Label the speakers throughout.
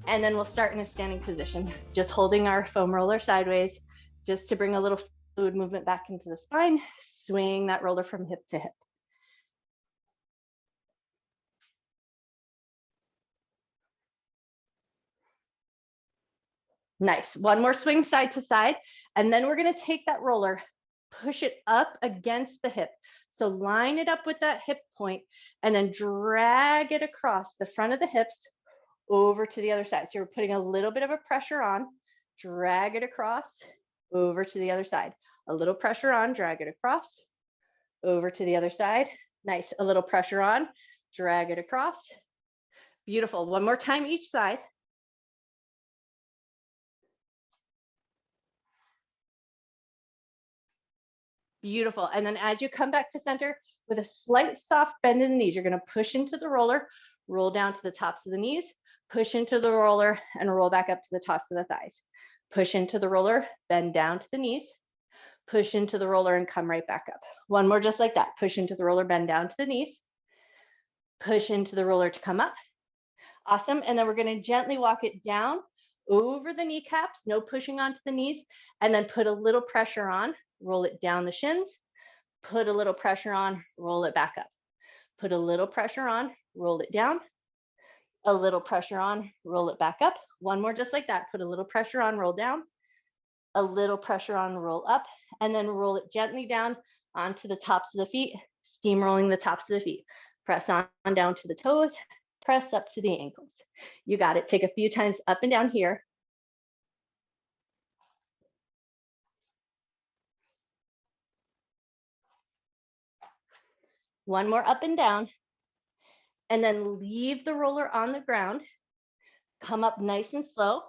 Speaker 1: And then we'll start in a standing position, just holding our foam roller sideways, just to bring a little fluid movement back into the spine, swing that roller from hip to hip. Nice. One more swing side to side. And then we're going to take that roller, push it up against the hip. So line it up with that hip point and then drag it across the front of the hips over to the other side. So you're putting a little bit of a pressure on, drag it across over to the other side. A little pressure on, drag it across over to the other side. Nice. A little pressure on, drag it across. Beautiful. One more time each side. Beautiful. And then as you come back to center with a slight soft bend in the knees, you're going to push into the roller, roll down to the tops of the knees, push into the roller and roll back up to the tops of the thighs. Push into the roller, bend down to the knees, push into the roller and come right back up. One more just like that. Push into the roller, bend down to the knees, push into the roller to come up. Awesome. And then we're going to gently walk it down over the kneecaps, no pushing onto the knees, and then put a little pressure on, roll it down the shins, put a little pressure on, roll it back up. Put a little pressure on, roll it down, a little pressure on, roll it back up. One more just like that. Put a little pressure on, roll down, a little pressure on, roll up, and then roll it gently down onto the tops of the feet, steamrolling the tops of the feet. Press on down to the toes, press up to the ankles. You got it. Take a few times up and down here. One more up and down. And then leave the roller on the ground. Come up nice and slow.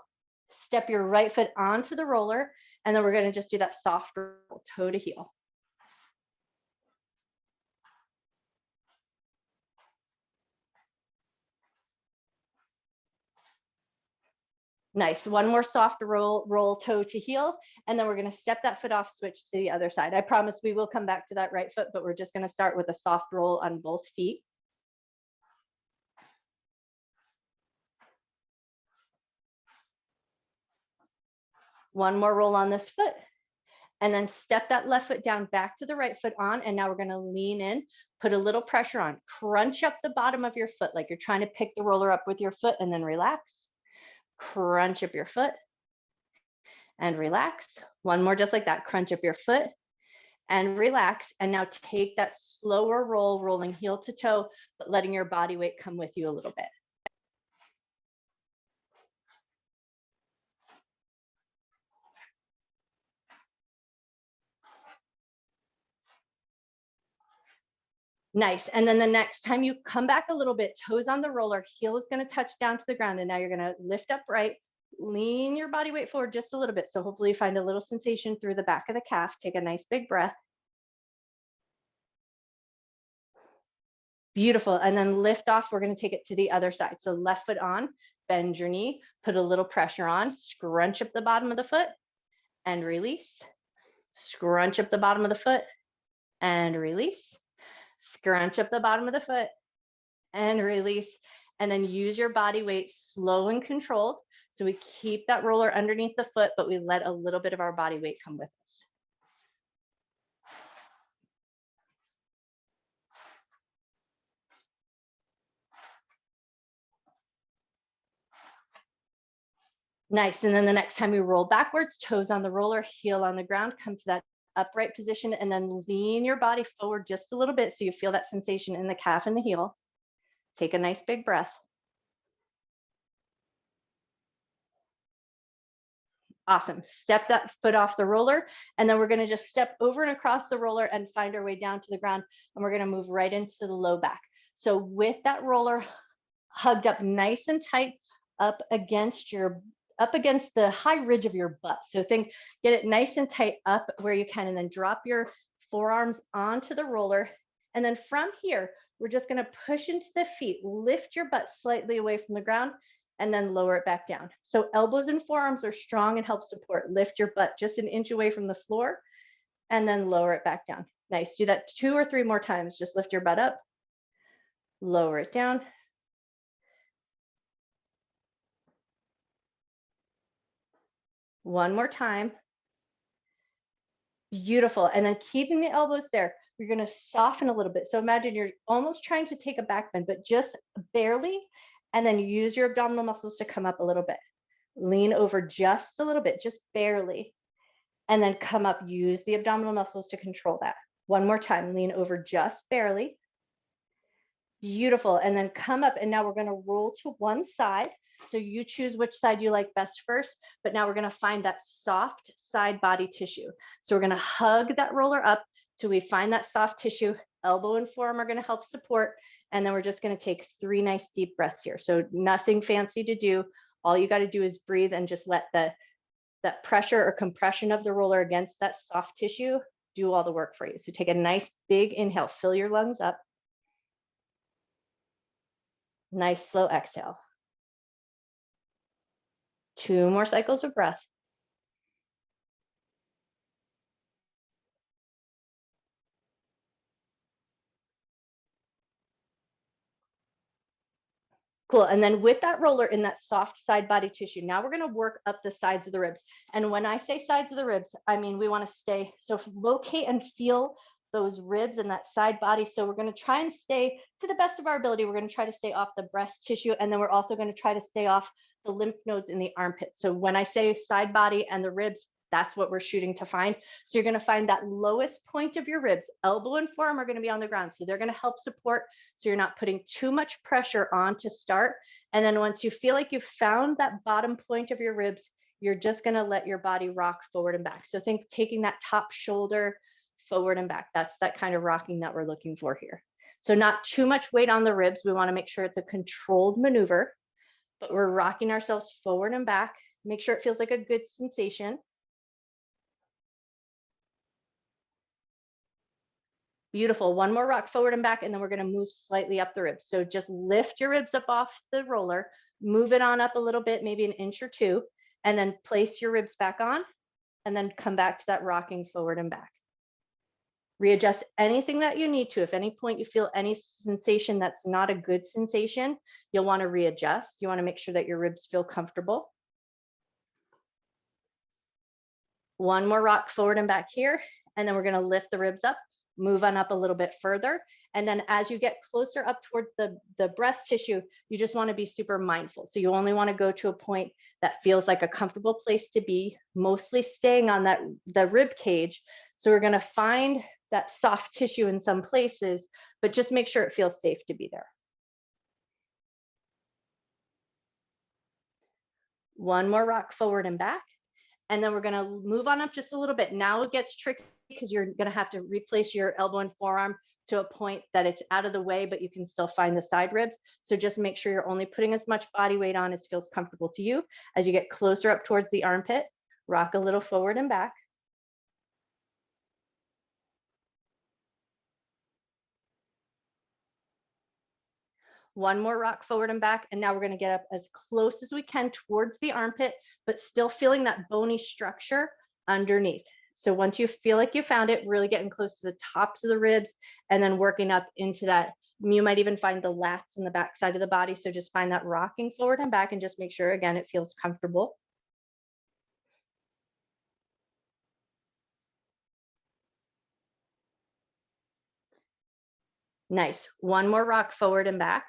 Speaker 1: Step your right foot onto the roller. And then we're going to just do that soft roll, toe to heel. Nice. One more soft roll toe to heel. And then we're going to step that foot off, switch to the other side. I promise we will come back to that right foot, but we're just going to start with a soft roll on both feet. One more roll on this foot. And then step that left foot down back to the right foot on. And now we're going to lean in, put a little pressure on, crunch up the bottom of your foot like you're trying to pick the roller up with your foot and then relax. Crunch up your foot and relax. One more just like that. Crunch up your foot and relax. And now take that slower roll, rolling heel to toe, but letting your body weight come with you a little bit. Nice. And then the next time you come back a little bit, toes on the roller, heel is going to touch down to the ground. And now you're going to lift upright, lean your body weight forward just a little bit. So hopefully you find a little sensation through the back of the calf. Take a nice big breath. Beautiful. And then lift off. We're going to take it to the other side. So left foot on, bend your knee, put a little pressure on, scrunch up the bottom of the foot and release. Scrunch up the bottom of the foot and release. Scrunch up the bottom of the foot and release. And then use your body weight slow and controlled. So we keep that roller underneath the foot, but we let a little bit of our body weight come with us. Nice. And then the next time we roll backwards, toes on the roller, heel on the ground, come to that upright position, and then lean your body forward just a little bit so you feel that sensation in the calf and the heel. Take a nice big breath. Awesome. Step that foot off the roller, and then we're going to just step over and across the roller and find our way down to the ground, and we're going to move right into the low back. So with that roller hugged up nice and tight up against the high ridge of your butt. So get it nice and tight up where you can, and then drop your forearms onto the roller. And then from here, we're just going to push into the feet, lift your butt slightly away from the ground, and then lower it back down. So elbows and forearms are strong and help support. Lift your butt just an inch away from the floor, and then lower it back down. Nice. Do that 2 or 3 more times. Just lift your butt up, lower it down, One more time. Beautiful. And then keeping the elbows there, you're going to soften a little bit. So imagine you're almost trying to take a back bend, but just barely. And then use your abdominal muscles to come up a little bit. Lean over just a little bit, just barely. And then come up, use the abdominal muscles to control that. One more time, lean over just barely. Beautiful. And then come up, and now we're going to roll to one side. So you choose which side you like best first, but now we're going to find that soft side body tissue. So we're going to hug that roller up till we find that soft tissue. Elbow and forearm are going to help support. And then we're just going to take 3 nice deep breaths here. So nothing fancy to do. All you got to do is breathe and just let that pressure or compression of the roller against that soft tissue do all the work for you. So take a nice big inhale, fill your lungs up. Nice slow exhale. 2 more cycles of breath. Cool. And then with that roller in that soft side body tissue, now we're going to work up the sides of the ribs. And when I say sides of the ribs, I mean we want to stay, so locate and feel those ribs and that side body. So we're going to try and stay, to the best of our ability, we're going to try to stay off the breast tissue. And then we're also going to try to stay off the lymph nodes in the armpit. So when I say side body and the ribs, that's what we're shooting to find. So you're going to find that lowest point of your ribs. Elbow and forearm are going to be on the ground. So they're going to help support. So you're not putting too much pressure on to start. And then once you feel like you've found that bottom point of your ribs, you're just going to let your body rock forward and back. So think taking that top shoulder forward and back. That's that kind of rocking that we're looking for here. So not too much weight on the ribs. We want to make sure it's a controlled maneuver, but we're rocking ourselves forward and back. Make sure it feels like a good sensation. Beautiful. One more rock forward and back, and then we're going to move slightly up the ribs. So just lift your ribs up off the roller, move it on up a little bit, maybe an inch or two, and then place your ribs back on, and then come back to that rocking forward and back. Readjust anything that you need to. If any point you feel any sensation that's not a good sensation, you'll want to readjust. You want to make sure that your ribs feel comfortable. One more rock forward and back here, and then we're going to lift the ribs up, move on up a little bit further. And then as you get closer up towards the breast tissue, you just want to be super mindful. So you only want to go to a point that feels like a comfortable place to be, mostly staying on the rib cage. So we're going to find that soft tissue in some places, but just make sure it feels safe to be there. One more rock forward and back. And then we're going to move on up just a little bit. Now it gets tricky because you're going to have to replace your elbow and forearm to a point that it's out of the way, but you can still find the side ribs. So just make sure you're only putting as much body weight on as feels comfortable to you. As you get closer up towards the armpit, rock a little forward and back. One more rock forward and back. And now we're going to get up as close as we can towards the armpit, but still feeling that bony structure underneath. So once you feel like you found it, really getting close to the tops of the ribs and then working up into that. You might even find the lats in the back side of the body. So just find that rocking forward and back and just make sure, again, it feels comfortable. Nice. One more rock forward and back.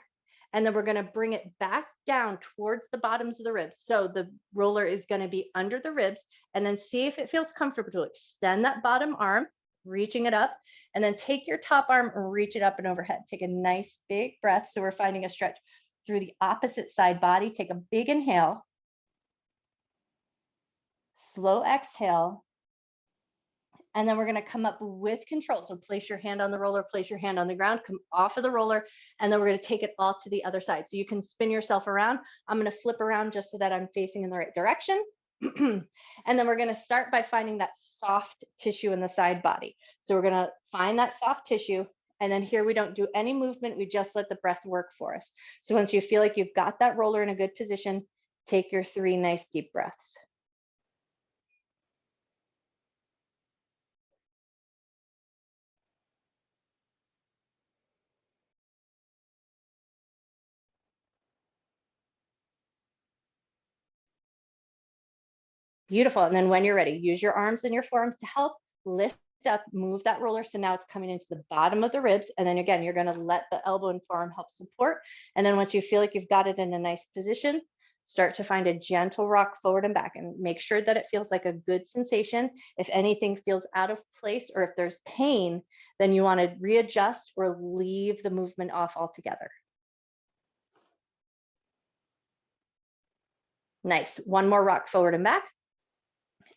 Speaker 1: And then we're going to bring it back down towards the bottoms of the ribs. So the roller is going to be under the ribs, and then see if it feels comfortable to extend that bottom arm, reaching it up, and then take your top arm and reach it up and overhead. Take a nice big breath. So we're finding a stretch through the opposite side body. Take a big inhale, slow exhale. And then we're going to come up with control. So place your hand on the roller, place your hand on the ground, come off of the roller, and then we're going to take it all to the other side. So you can spin yourself around. I'm going to flip around just so that I'm facing in the right direction. And then we're going to start by finding that soft tissue in the side body. So we're going to find that soft tissue. And then here we don't do any movement. We just let the breath work for us. So once you feel like you've got that roller in a good position, take your 3 nice deep breaths. Beautiful. And then when you're ready, use your arms and your forearms to help lift up, move that roller. So now it's coming into the bottom of the ribs. And then again, you're going to let the elbow and forearm help support. And then once you feel like you've got it in a nice position, start to find a gentle rock forward and back and make sure that it feels like a good sensation. If anything feels out of place or if there's pain, then you want to readjust or leave the movement off altogether. Nice. One more rock forward and back.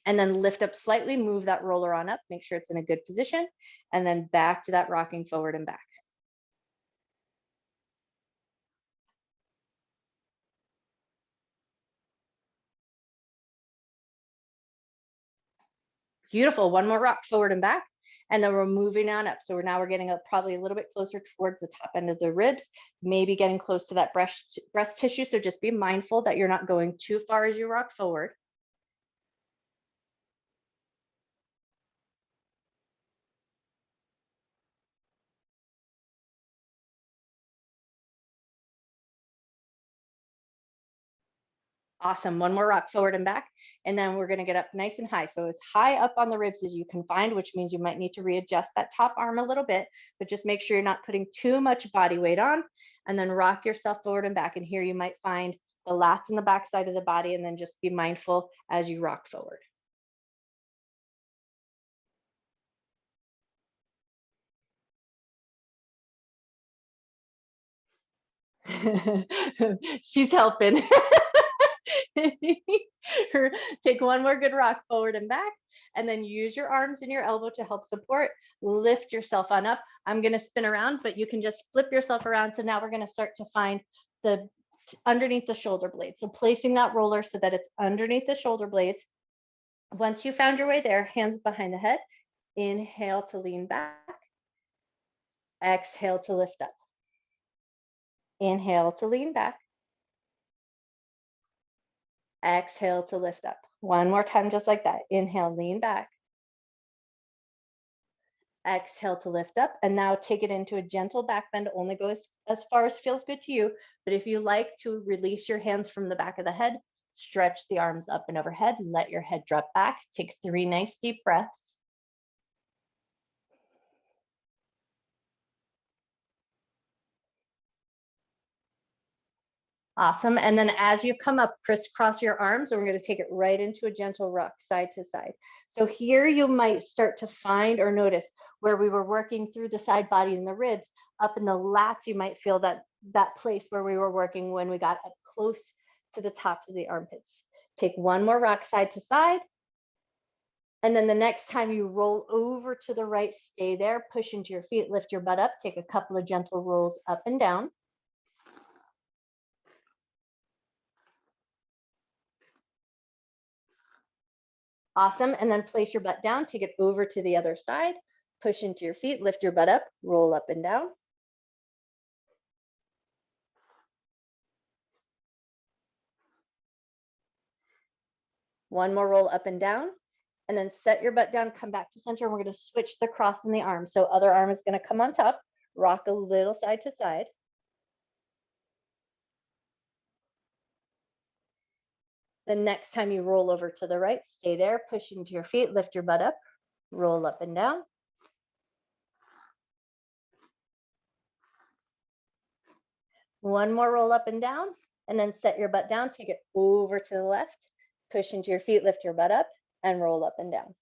Speaker 1: And then lift up slightly, move that roller on up, make sure it's in a good position, and then back to that rocking forward and back. Beautiful. One more rock forward and back. And then we're moving on up. So we're getting up probably a little bit closer towards the top end of the ribs, maybe getting close to that breast tissue. So just be mindful that you're not going too far as you rock forward. Awesome. One more rock forward and back. And then we're going to get up nice and high. So as high up on the ribs as you can find, which means you might need to readjust that top arm a little bit, but just make sure you're not putting too much body weight on. And then rock yourself forward and back. And here you might find the lats in the back side of the body. And then just be mindful as you rock forward. She's helping. Take one more good rock forward and back, and then use your arms and your elbow to help support. Lift yourself on up. I'm going to spin around, but you can just flip yourself around. So now we're going to start to find the underneath the shoulder blades. So placing that roller so that it's underneath the shoulder blades. Once you found your way there, hands behind the head. Inhale to lean back. Exhale to lift up. Inhale to lean back. Exhale to lift up. One more time, just like that. Inhale, lean back. Exhale to lift up. And now take it into a gentle back bend. Only goes as far as feels good to you. But if you like to release your hands from the back of the head, stretch the arms up and overhead. Let your head drop back. Take 3 nice deep breaths. Awesome. And then as you come up, crisscross your arms, and we're going to take it right into a gentle rock side to side. So here you might start to find or notice where we were working through the side body and the ribs. Up in the lats, you might feel that place where we were working when we got up close to the tops of the armpits. Take one more rock side to side. And then the next time you roll over to the right, stay there, push into your feet, lift your butt up, take a couple of gentle rolls up and down. Awesome. And then place your butt down, take it over to the other side, push into your feet, lift your butt up, roll up and down. One more roll up and down, and then set your butt down, come back to center. And we're going to switch the cross in the arm. So other arm is going to come on top, rock a little side to side. The next time you roll over to the right, stay there, push into your feet, lift your butt up, roll up and down. One more roll up and down, and then set your butt down, take it over to the left, push into your feet, lift your butt up, and roll up and down.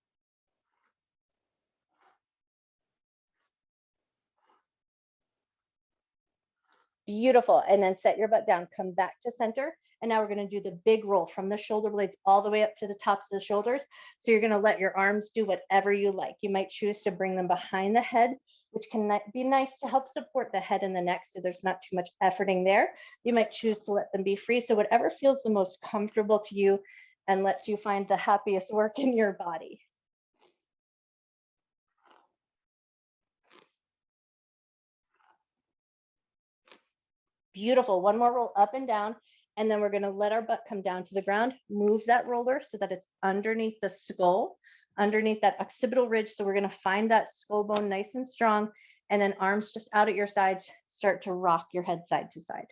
Speaker 1: Beautiful. And then set your butt down, come back to center. And now we're going to do the big roll from the shoulder blades all the way up to the tops of the shoulders. So you're going to let your arms do whatever you like. You might choose to bring them behind the head, which can be nice to help support the head and the neck so there's not too much efforting there. You might choose to let them be free. So whatever feels the most comfortable to you and lets you find the happiest work in your body. Beautiful. One more roll up and down. And then we're going to let our butt come down to the ground. Move that roller so that it's underneath the skull, underneath that occipital ridge. So we're going to find that skull bone nice and strong. And then arms just out at your sides. Start to rock your head side to side.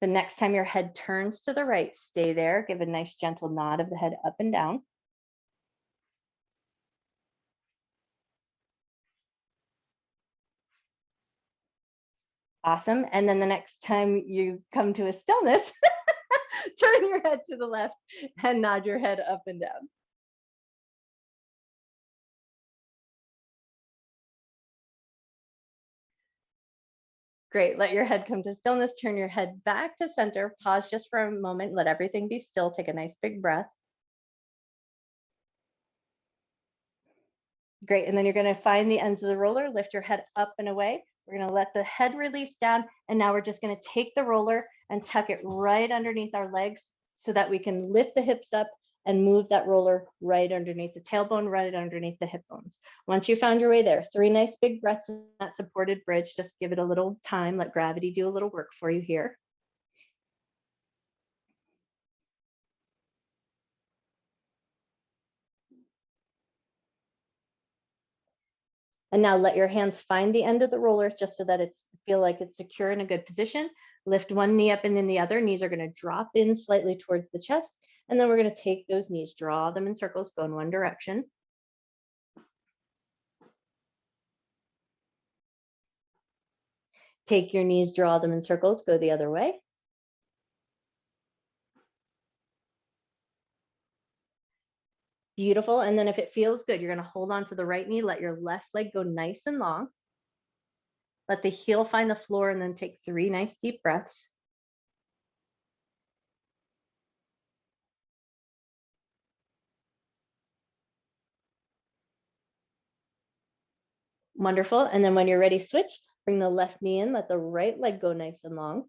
Speaker 1: The next time your head turns to the right, stay there. Give a nice gentle nod of the head up and down. Awesome. And then the next time you come to a stillness, turn your head to the left and nod your head up and down. Great. Let your head come to stillness. Turn your head back to center. Pause just for a moment. Let everything be still. Take a nice big breath. Great. And then you're going to find the ends of the roller. Lift your head up and away. We're going to let the head release down. And now we're just going to take the roller and tuck it right underneath our legs so that we can lift the hips up and move that roller right underneath the tailbone, right underneath the hip bones. Once you found your way there, 3 nice big breaths in that supported bridge. Just give it a little time. Let gravity do a little work for you here. And now let your hands find the end of the rollers just so that it's feel like it's secure in a good position. Lift one knee up and then the other. Knees are going to drop in slightly towards the chest. And then we're going to take those knees, draw them in circles, go in one direction. Take your knees, draw them in circles, go the other way. Beautiful. And then if it feels good, you're going to hold on to the right knee, let your left leg go nice and long. Let the heel find the floor and then take 3 nice deep breaths. Wonderful. And then when you're ready, switch. Bring the left knee in, let the right leg go nice and long.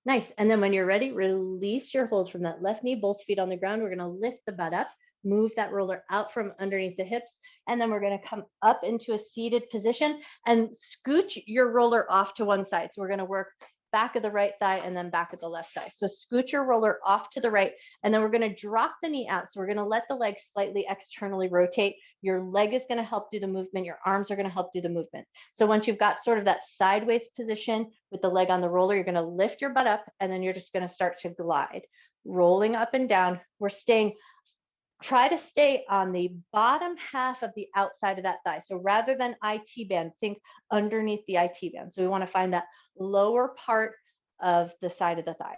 Speaker 1: Nice. And then when you're ready, release your hold from that left knee, both feet on the ground. We're going to lift the butt up, move that roller out from underneath the hips. And then we're going to come up into a seated position and scooch your roller off to one side. So we're going to work back of the right thigh and then back of the left side. So scooch your roller off to the right, and then we're going to drop the knee out. So we're going to let the leg slightly externally rotate. Your leg is going to help do the movement. Your arms are going to help do the movement. So once you've got sort of that sideways position with the leg on the roller, you're going to lift your butt up, and then you're just going to start to glide, rolling up and down. We're try to stay on the bottom half of the outside of that thigh. So rather than IT band, think underneath the IT band. So we want to find that lower part of the side of the thigh.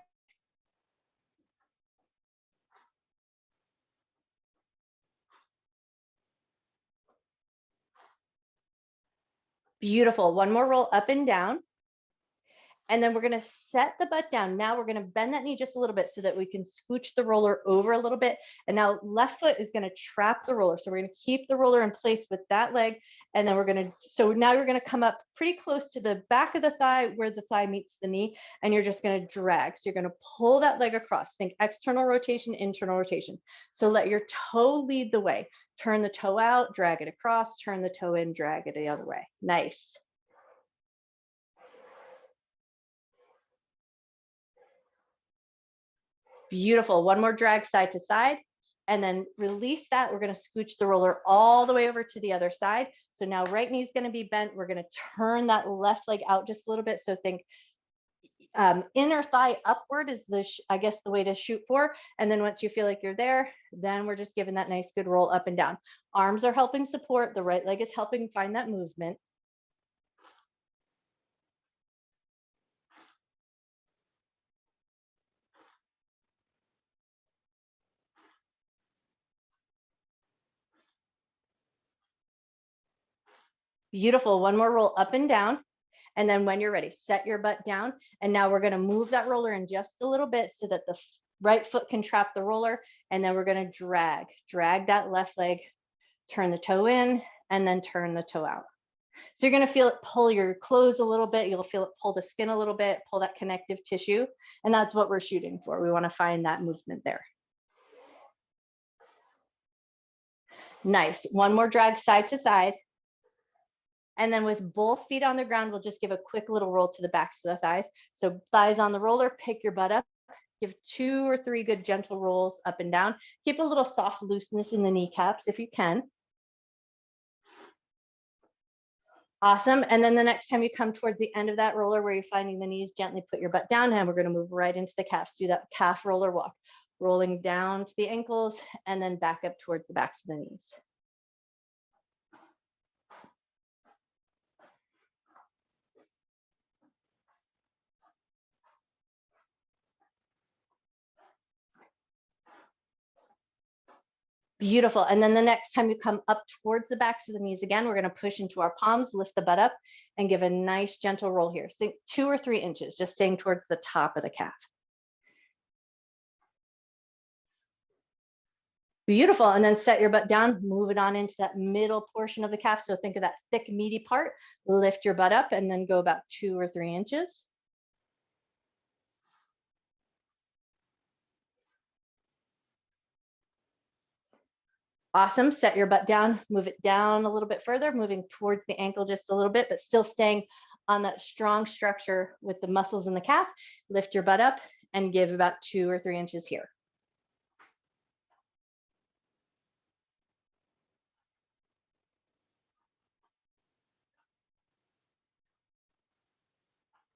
Speaker 1: Beautiful. One more roll up and down. And then we're going to set the butt down. Now we're going to bend that knee just a little bit so that we can scooch the roller over a little bit. And now left foot is going to trap the roller. So we're going to keep the roller in place with that leg. And then so now you're going to come up pretty close to the back of the thigh where the thigh meets the knee. And you're just going to drag. So you're going to pull that leg across. Think external rotation, internal rotation. So let your toe lead the way. Turn the toe out, drag it across, turn the toe in, drag it the other way. Nice. Beautiful. One more drag side to side, and then release that. We're going to scooch the roller all the way over to the other side. So now right knee is going to be bent. We're going to turn that left leg out just a little bit. So think inner thigh upward is I guess the way to shoot for. And then once you feel like you're there, then we're just giving that nice good roll up and down. Arms are helping support. The right leg is helping find that movement. Beautiful. One more roll up and down. And then when you're ready, set your butt down. And now we're going to move that roller in just a little bit so that the right foot can trap the roller. And then we're going to drag that left leg, turn the toe in, and then turn the toe out. So you're going to feel it pull your clothes a little bit. You'll feel it pull the skin a little bit, pull that connective tissue. And that's what we're shooting for. We want to find that movement there. Nice. One more drag side to side. And then with both feet on the ground, we'll just give a quick little roll to the backs of the thighs. So thighs on the roller, pick your butt up, Give 2 or 3 good gentle rolls up and down. Keep a little soft looseness in the kneecaps if you can. Awesome. And then the next time you come towards the end of that roller where you're finding the knees, gently put your butt down, and we're going to move right into the calves. Do that calf roller walk, rolling down to the ankles and then back up towards the backs of the knees. Beautiful. And then the next time you come up towards the backs of the knees again, we're going to push into our palms, lift the butt up, and give a nice gentle roll here. So 2 or 3 inches, just staying towards the top of the calf. Beautiful. And then set your butt down, move it on into that middle portion of the calf. So think of that thick, meaty part. Lift your butt up and then go about 2 or 3 inches. Awesome. Set your butt down, move it down a little bit further, moving towards the ankle just a little bit, but still staying on that strong structure with the muscles in the calf. Lift your butt up and give about 2 or 3 inches here.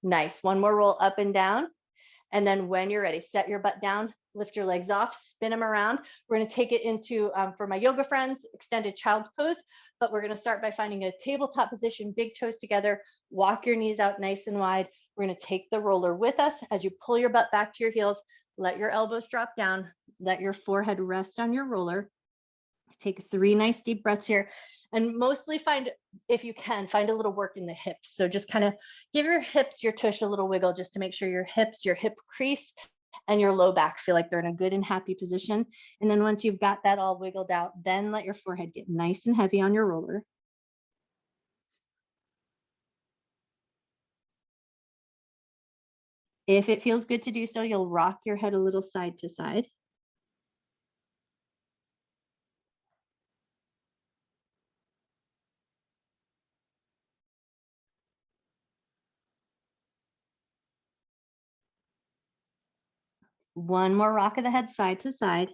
Speaker 1: Nice. One more roll up and down. And then when you're ready, set your butt down, lift your legs off, spin them around. We're going to take it into, for my yoga friends, extended child's pose, but we're going to start by finding a tabletop position, big toes together, walk your knees out nice and wide. We're going to take the roller with us as you pull your butt back to your heels, let your elbows drop down, let your forehead rest on your roller. Take 3 nice deep breaths here, and mostly find, if you can, find a little work in the hips. So just kind of give your hips, your tush a little wiggle just to make sure your hips, your hip crease and your low back feel like they're in a good and happy position. And then once you've got that all wiggled out, then let your forehead get nice and heavy on your roller. If it feels good to do so, you'll rock your head a little side to side. One more rock of the head side to side.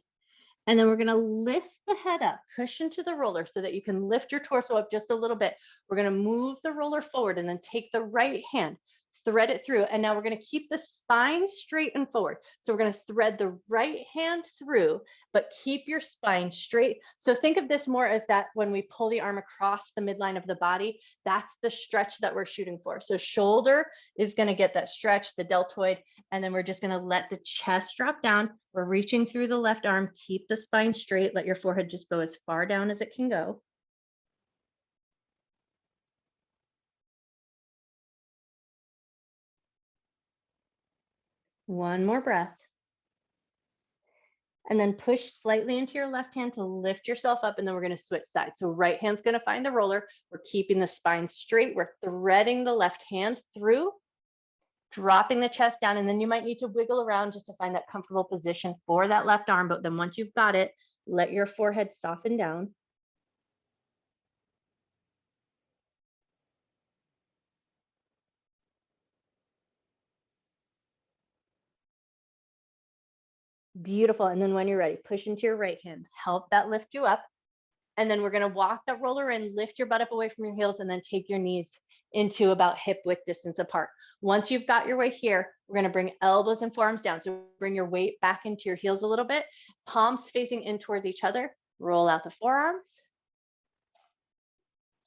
Speaker 1: And then we're going to lift the head up, push into the roller so that you can lift your torso up just a little bit. We're going to move the roller forward and then take the right hand, thread it through. And now we're going to keep the spine straight and forward. So we're going to thread the right hand through, but keep your spine straight. So think of this more as that when we pull the arm across the midline of the body, that's the stretch that we're shooting for. So shoulder is going to get that stretch, the deltoid, and then we're just going to let the chest drop down. We're reaching through the left arm, keep the spine straight, let your forehead just go as far down as it can go. One more breath. And then push slightly into your left hand to lift yourself up, and then we're going to switch sides. So right hand's going to find the roller. We're keeping the spine straight. We're threading the left hand through, dropping the chest down, and then you might need to wiggle around just to find that comfortable position for that left arm. But then once you've got it, let your forehead soften down. Beautiful. And then when you're ready, push into your right hand, help that lift you up. And then we're going to walk that roller in, lift your butt up away from your heels, and then take your knees into about hip width distance apart. Once you've got your way here, we're going to bring elbows and forearms down. So bring your weight back into your heels a little bit, palms facing in towards each other. Roll out the forearms.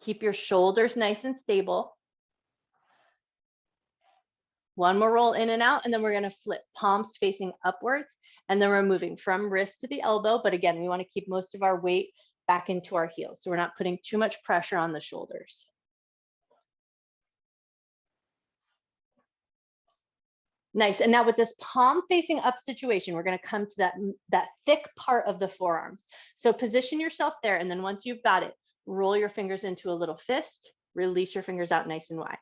Speaker 1: Keep your shoulders nice and stable. One more roll in and out, and then we're going to flip, palms facing upwards, and then we're moving from wrist to the elbow. But again, we want to keep most of our weight back into our heels, so we're not putting too much pressure on the shoulders. Nice. And now with this palm facing up situation, we're going to come to that thick part of the forearms. So position yourself there, and then once you've got it, roll your fingers into a little fist, release your fingers out nice and wide.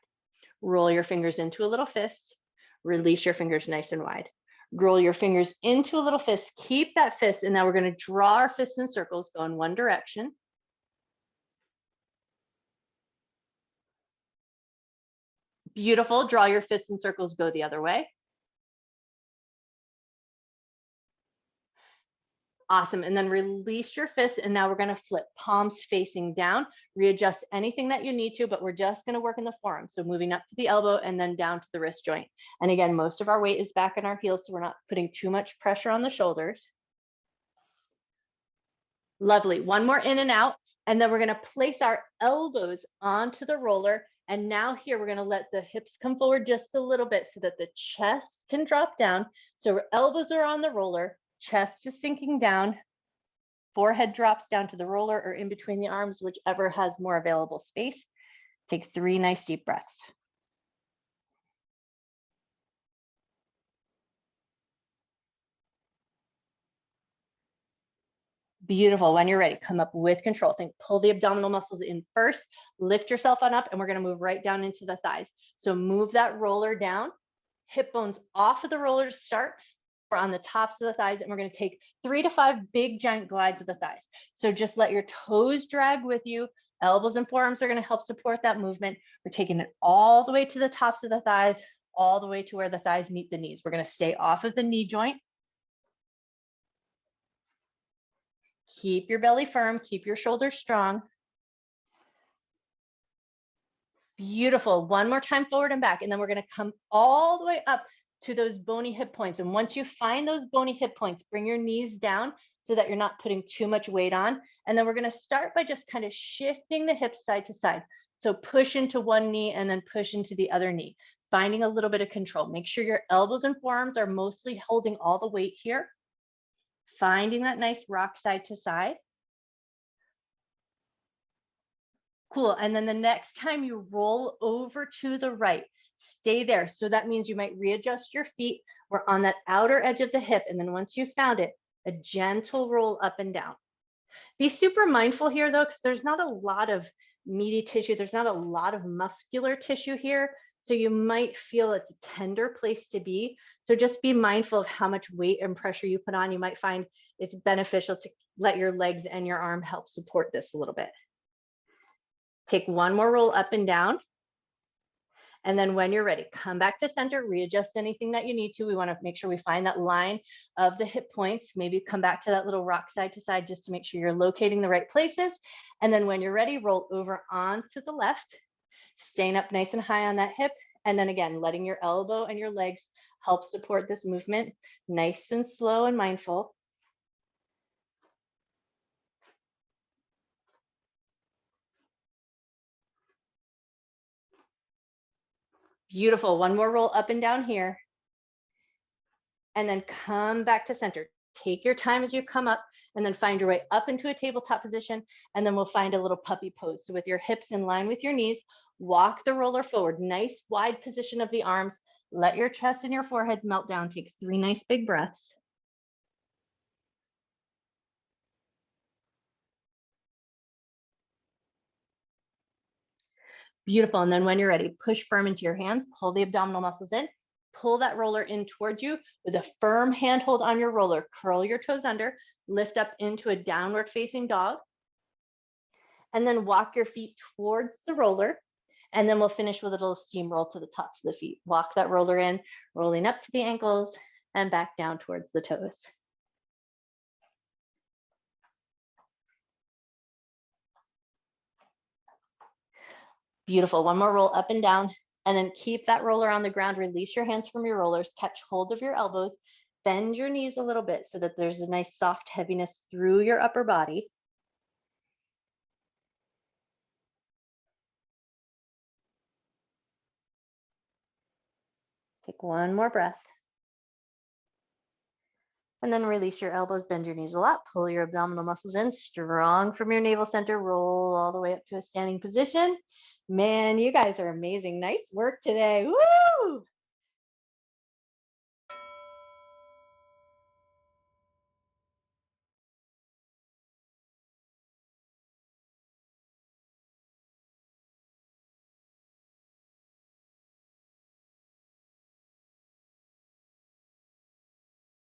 Speaker 1: Roll your fingers into a little fist, release your fingers nice and wide. Roll your fingers into a little fist, keep that fist, and now we're going to draw our fists in circles, go in one direction. Beautiful. Draw your fists in circles, go the other way. Awesome. And then release your fists. And now we're going to flip palms facing down, readjust anything that you need to, but we're just going to work in the forearm. So moving up to the elbow and then down to the wrist joint. And again, most of our weight is back in our heels, so we're not putting too much pressure on the shoulders. Lovely. One more in and out. And then we're going to place our elbows onto the roller. And now here, we're going to let the hips come forward just a little bit so that the chest can drop down. So our elbows are on the roller, chest is sinking down, forehead drops down to the roller or in between the arms, whichever has more available space. Take 3 nice deep breaths. Beautiful. When you're ready, come up with control. Think, pull the abdominal muscles in first, lift yourself on up, and we're going to move right down into the thighs. So move that roller down, hip bones off of the roller to start. We're on the tops of the thighs, and we're going to take 3 to 5 big giant glides of the thighs. So just let your toes drag with you. Elbows and forearms are going to help support that movement. We're taking it all the way to the tops of the thighs, all the way to where the thighs meet the knees. We're going to stay off of the knee joint. Keep your belly firm, keep your shoulders strong. Beautiful. One more time forward and back. And then we're going to come all the way up to those bony hip points. And once you find those bony hip points, bring your knees down so that you're not putting too much weight on. And then we're going to start by just kind of shifting the hips side to side. So push into one knee and then push into the other knee, finding a little bit of control. Make sure your elbows and forearms are mostly holding all the weight here. Finding that nice rock side to side. Cool. And then the next time you roll over to the right, stay there. So that means you might readjust your feet. We're on that outer edge of the hip. And then once you've found it, a gentle roll up and down. Be super mindful here though, because there's not a lot of meaty tissue. There's not a lot of muscular tissue here. So you might feel it's a tender place to be. So just be mindful of how much weight and pressure you put on. You might find it's beneficial to let your legs and your arm help support this a little bit. Take one more roll up and down. And then when you're ready, come back to center, readjust anything that you need to. We want to make sure we find that line of the hip points. Maybe come back to that little rock side to side just to make sure you're locating the right places. And then when you're ready, roll over onto the left, staying up nice and high on that hip. And then again, letting your elbow and your legs help support this movement, nice and slow and mindful. Beautiful. One more roll up and down here. And then come back to center. Take your time as you come up and then find your way up into a tabletop position. And then we'll find a little puppy pose. So with your hips in line with your knees, walk the roller forward. Nice wide position of the arms. Let your chest and your forehead melt down. Take 3 nice big breaths. Beautiful. And then when you're ready, push firm into your hands, pull the abdominal muscles in, pull that roller in towards you with a firm handhold on your roller. Curl your toes under, lift up into a downward facing dog, and then walk your feet towards the roller. And then we'll finish with a little steamroll to the tops of the feet. Walk that roller in, rolling up to the ankles and back down towards the toes. Beautiful. One more roll up and down, and then keep that roller on the ground. Release your hands from your rollers, catch hold of your elbows, bend your knees a little bit so that there's a nice soft heaviness through your upper body. Take one more breath. And then release your elbows, bend your knees a lot, pull your abdominal muscles in, strong from your navel center, roll all the way up to a standing position. Man, you guys are amazing. Nice work today. Woo!